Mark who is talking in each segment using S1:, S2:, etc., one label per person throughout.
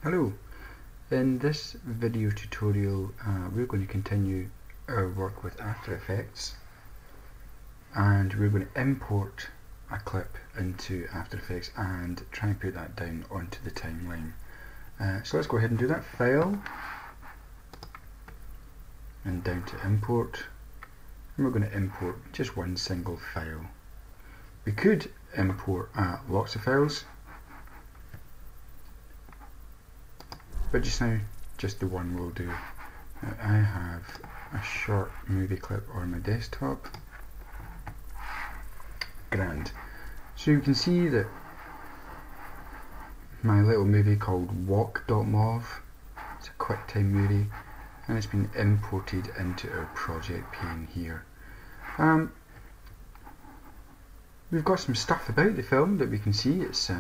S1: Hello, in this video tutorial we're going to continue our work with After Effects, and we're going to import a clip into After Effects and try and put that down onto the timeline. So let's go ahead and do that. File and down to import, and we're going to import just one single file. We could import lots of files, but just now, just the one will do. Now, I have a short movie clip on my desktop. Grand. So you can see that my little movie called Walk.mov, it's a QuickTime movie, and it's been imported into our project pane here. We've got some stuff about the film that we can see. It's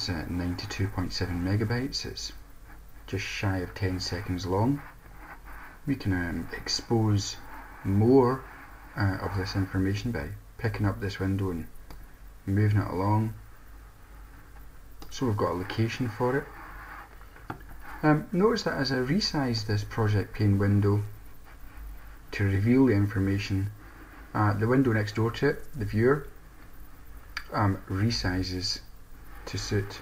S1: 92.7 megabytes. It's just shy of 10 seconds long. We can expose more of this information by picking up this window and moving it along. So we've got a location for it. Notice that as I resize this project pane window to reveal the information, the window next door to it, the viewer, resizes to suit,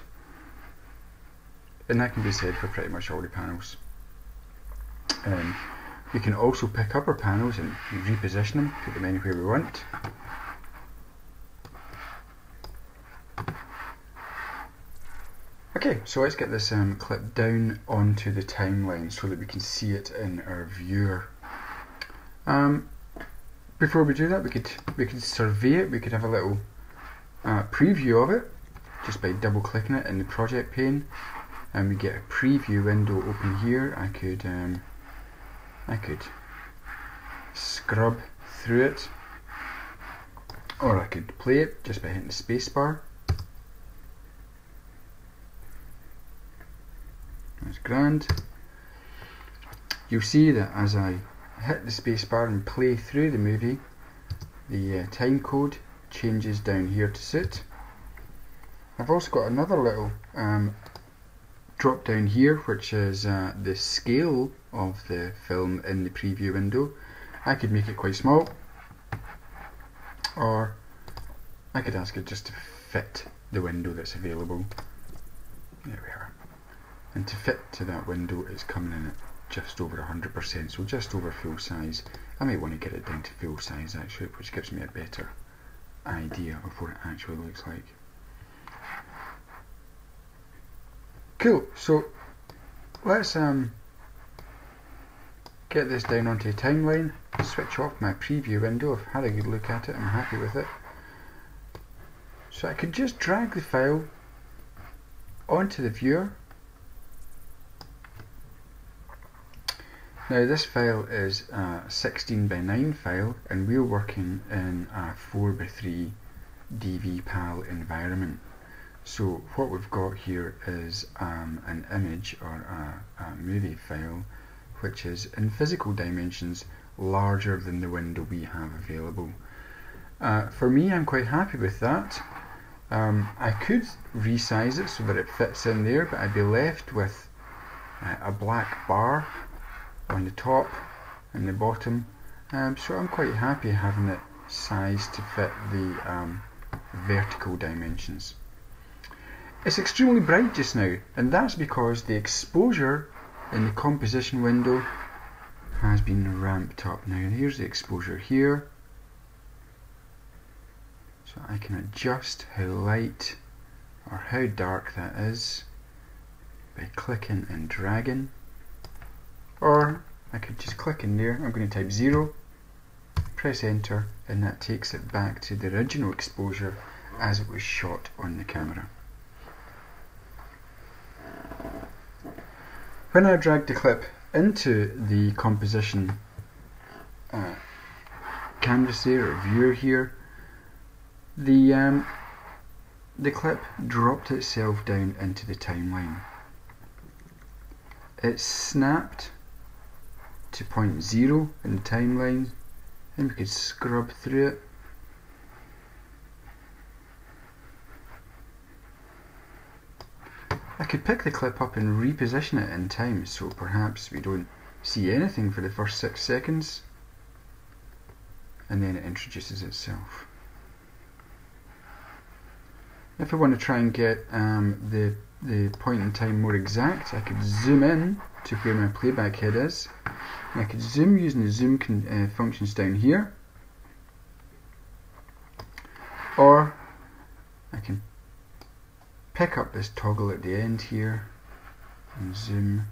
S1: and that can be said for pretty much all the panels. We can also pick up our panels and reposition them, put them anywhere we want. Okay, so let's get this clip down onto the timeline so that we can see it in our viewer. Before we do that, we could survey it. We could have a little preview of it just by double clicking it in the project pane, and we get a preview window open here. I could scrub through it, or I could play it just by hitting the space bar. That's grand. You'll see that as I hit the space bar and play through the movie, the time code changes down here to suit. I've also got another little drop down here, which is the scale of the film in the preview window. I could make it quite small, or I could ask it just to fit the window that's available. There we are. And to fit to that window, it's coming in at just over 100%, so just over full size. I might want to get it down to full size actually, which gives me a better idea of what it actually looks like. Cool, so let's get this down onto the timeline, switch off my preview window. I've had a good look at it, I'm happy with it. So I could just drag the file onto the viewer. Now this file is a 16:9 file, and we're working in a 4:3 DV-PAL environment. So what we've got here is an image or a movie file which is in physical dimensions larger than the window we have available. For me, I'm quite happy with that. I could resize it so that it fits in there, but I'd be left with a black bar on the top and the bottom, so I'm quite happy having it sized to fit the vertical dimensions. It's extremely bright just now, and that's because the exposure in the composition window has been ramped up. Now here's the exposure here, so I can adjust how light or how dark that is by clicking and dragging, or I could just click in there. I'm going to type 0, press enter, and that takes it back to the original exposure as it was shot on the camera. When I drag the clip into the composition canvas there, or viewer here, the clip dropped itself down into the timeline. It snapped to point 0 in the timeline, and we could scrub through it. I could pick the clip up and reposition it in time, so perhaps we don't see anything for the first 6 seconds and then it introduces itself. If I want to try and get the point in time more exact, I could zoom in to where my playback head is, and I could zoom using the zoom functions down here, or I can pick up this toggle at the end here and zoom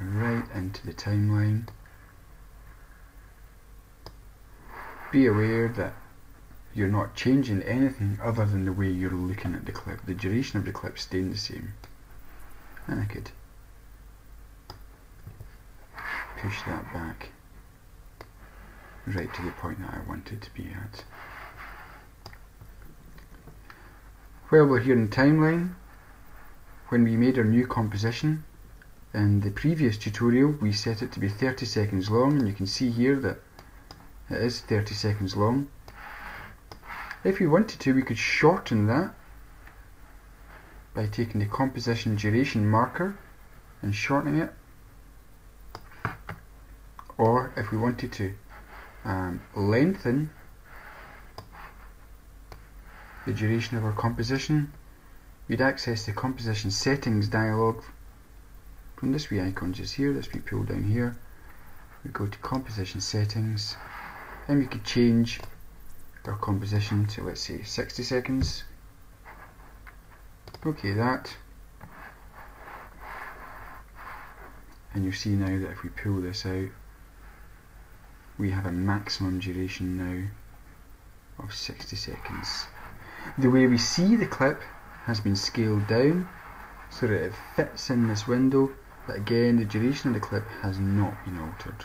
S1: right into the timeline. Be aware that you're not changing anything other than the way you're looking at the clip. The duration of the clip staying the same. And I could push that back right to the point that I want it to be at. While we're here in timeline, when we made our new composition, in the previous tutorial we set it to be 30 seconds long, and you can see here that it is 30 seconds long. If we wanted to, we could shorten that by taking the composition duration marker and shortening it, or if we wanted to lengthen the duration of our composition, we'd access the composition settings dialog from this wee icon just here, this wee pull down here. We go to composition settings and we could change our composition to, let's say, 60 seconds. Okay, that. And you see now that if we pull this out, we have a maximum duration now of 60 seconds. The way we see the clip has been scaled down so that it fits in this window, but again the duration of the clip has not been altered.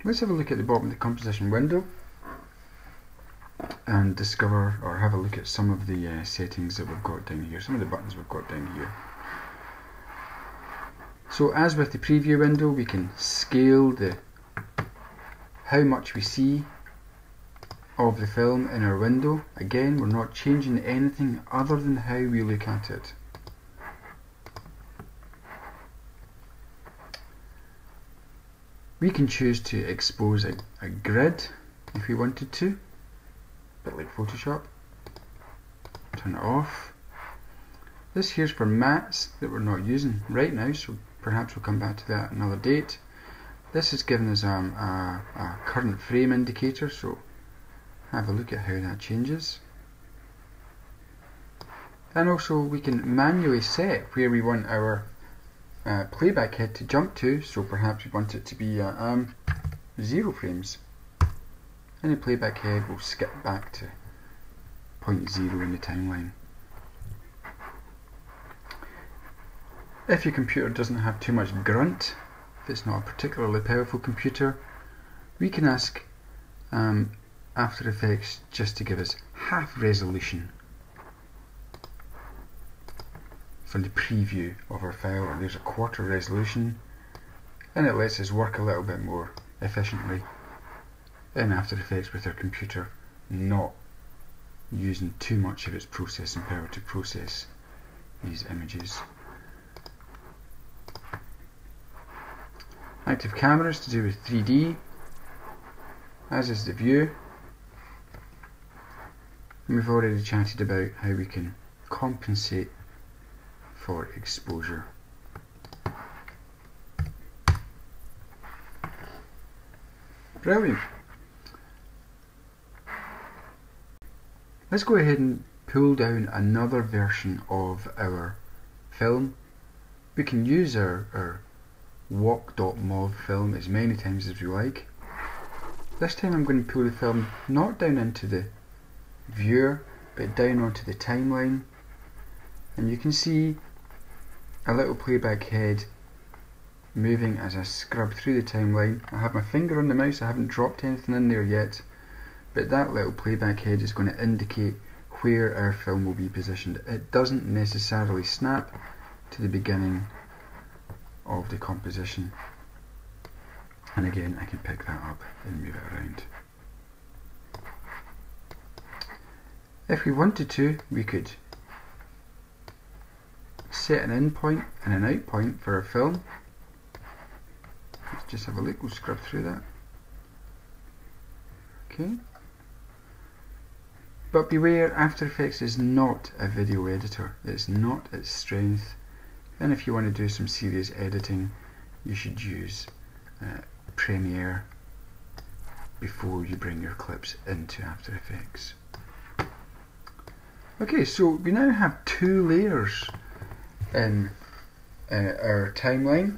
S1: Let's have a look at the bottom of the composition window and discover, or have a look at some of the settings that we've got down here, some of the buttons we've got down here. So as with the preview window, we can scale how much we see of the film in our window. Again, we're not changing anything other than how we look at it. We can choose to expose a grid if we wanted to, a bit like Photoshop. Turn it off. This here's for mats that we're not using right now, so perhaps we'll come back to that another date. This is giving us a current frame indicator, so have a look at how that changes. And also we can manually set where we want our playback head to jump to, so perhaps we want it to be 0 frames. And the playback head will skip back to point 0 in the timeline. If your computer doesn't have too much grunt, if it's not a particularly powerful computer, we can ask After Effects just to give us half resolution for the preview of our file, or there's a quarter resolution, and it lets us work a little bit more efficiently in After Effects with our computer not using too much of its processing power to process these images. Active cameras to do with 3D, as is the view, and we've already chatted about how we can compensate for exposure. Brilliant. Let's go ahead and pull down another version of our film. We can use our walk.mov film as many times as we like. This time I'm going to pull the film not down into the viewer, but down onto the timeline, and you can see a little playback head moving as I scrub through the timeline. I have my finger on the mouse, I haven't dropped anything in there yet, but that little playback head is going to indicate where our film will be positioned. It doesn't necessarily snap to the beginning of the composition, and again I can pick that up and move it around. If we wanted to, we could set an in point and an out point for our film. Let's just have a look, we'll scrub through that. Okay. But beware, After Effects is not a video editor. It's not its strength. And if you want to do some serious editing, you should use Premiere before you bring your clips into After Effects. Okay, so we now have two layers in our timeline.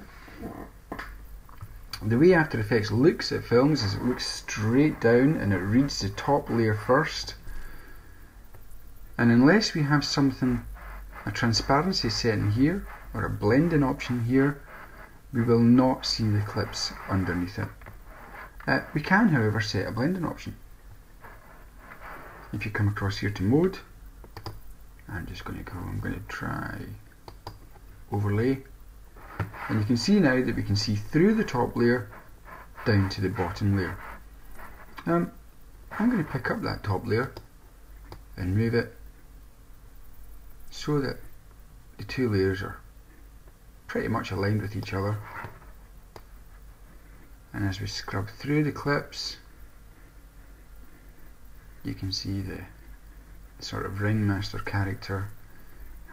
S1: The way After Effects looks at films is it looks straight down and it reads the top layer first. And unless we have something, a transparency setting here or a blending option here, we will not see the clips underneath it. We can, however, set a blending option. If you come across here to mode, I'm going to try overlay, and you can see now that we can see through the top layer down to the bottom layer. I'm going to pick up that top layer and move it so that the two layers are pretty much aligned with each other. And as we scrub through the clips, you can see the sort of ringmaster character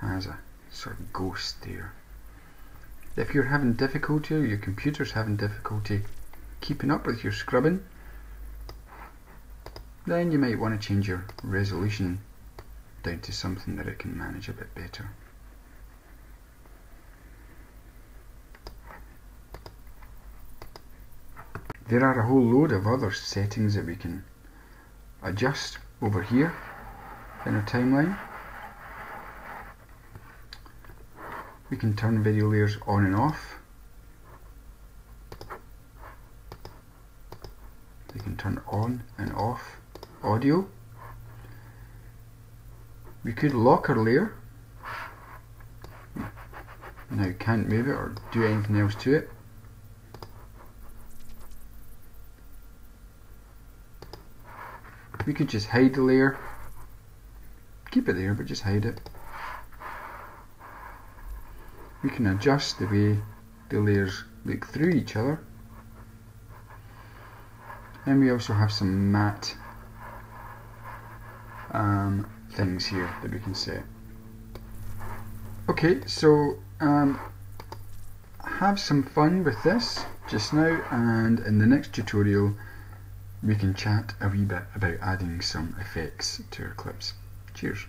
S1: has a sort of ghost there. If you're having difficulty, or your computer's having difficulty keeping up with your scrubbing, then you might want to change your resolution down to something that it can manage a bit better. There are a whole load of other settings that we can adjust over here in our timeline. We can turn video layers on and off. We can turn on and off audio. We could lock our layer. Now can't move it or do anything else to it. We could just hide the layer. Keep it there, but just hide it. We can adjust the way the layers look through each other. And we also have some matte things here that we can set. Okay, so have some fun with this just now, and in the next tutorial we can chat a wee bit about adding some effects to our clips. Cheers.